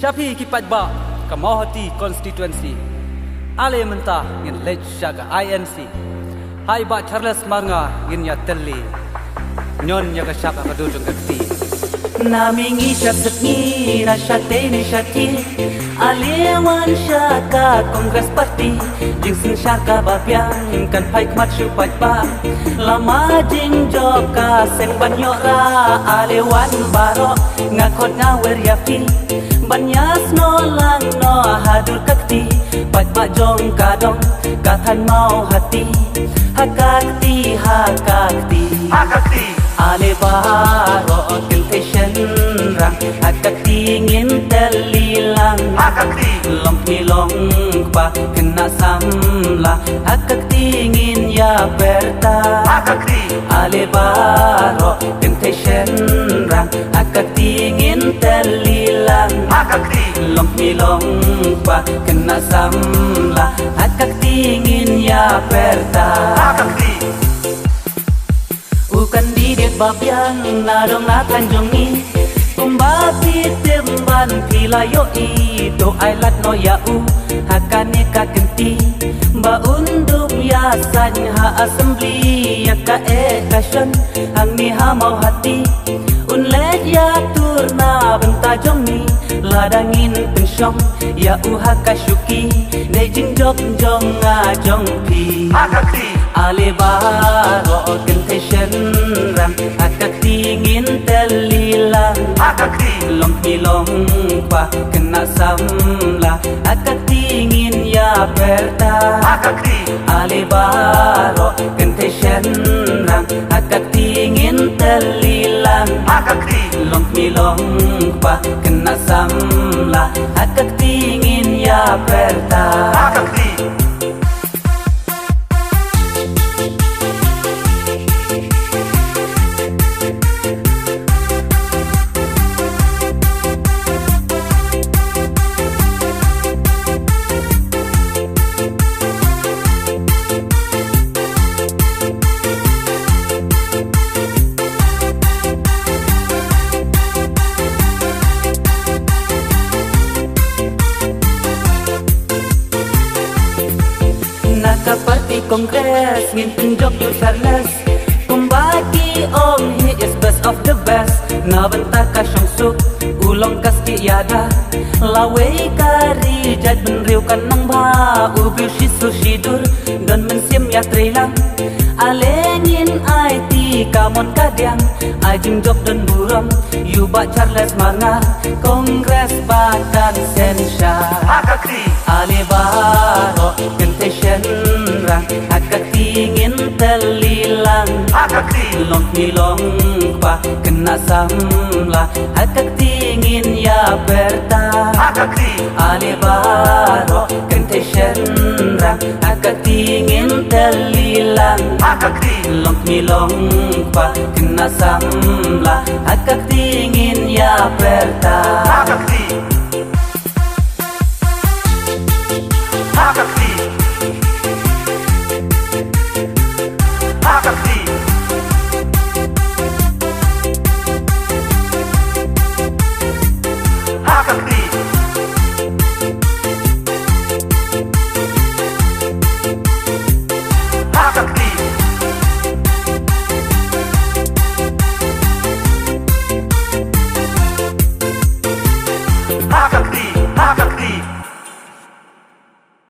Syafi kipat ba ke Mahoti konstituensi Ale mentah ngin lej syaga INC Hai ba Charles Marga ngin ya telli Nyon ya ke syaka kedujung kekti Namingi syatni na syateni syati Alewan syaka Kongres Parti Jingsin syaka babiang kan pai kmat syupat ba Lama jing job ka seng banyora Alewan barok ngakot ngawer yafi Banyas no lang no hadur kakti Pat ba jong kadong kathan mau hati Hakakti hakakti Hakakti Ale baro temptation rang Hakakti ngin telilang Hakakti Long pilong pa kena samla Hakakti ngin ya berta Hakakti Ale baro temptation rang Hakakti ngin telilang Hakakti Long pilong pa kena samla Hakakti ngin ya berta Hakakti Ukan didiet babiang nadong na tanjongi Kumbati temban pilayo do ailat no yau Hakane kakenti Ba unduk yasan ha assembly ya ka ekasyon Hang ni ha mau hati Unlet ya turna benta jongi Ladangin pensyong ya haka syuki Ne jingjok jong jong pi Hakakti Ale baro temptation rang Hakakti ngin telilang Hakakti Long pilong pa kena samla Hakakti ngin ya berta Hakakti Ale baro temptation rang Hakakti ngin telilang Hakakti Long pilong pa kena samla Hakakti ngin ya berta Hakakti Naka parti kongres ngin penjok yu Charles Kumbagi om he is best of the best Na benta ka syong suk ulong kas ki yada Lawe kari jad benriu kan nang ba Ubiu shisu shidur don mensim ya trelang Ale ngin IT kamon kadiang Ajing jok don buram Yu ba Charles Marga Kongres badan sensya Hakakti Ale baro temptation rang Hakakti ngin telilang Hakakti Long pilong pa kena samla Hakakti ngin ya berta Hakakti Ale baro temptation rang Hakakti ngin telilang Hakakti Long pilong pa kena samla Hakakti ngin ya berta Hakakti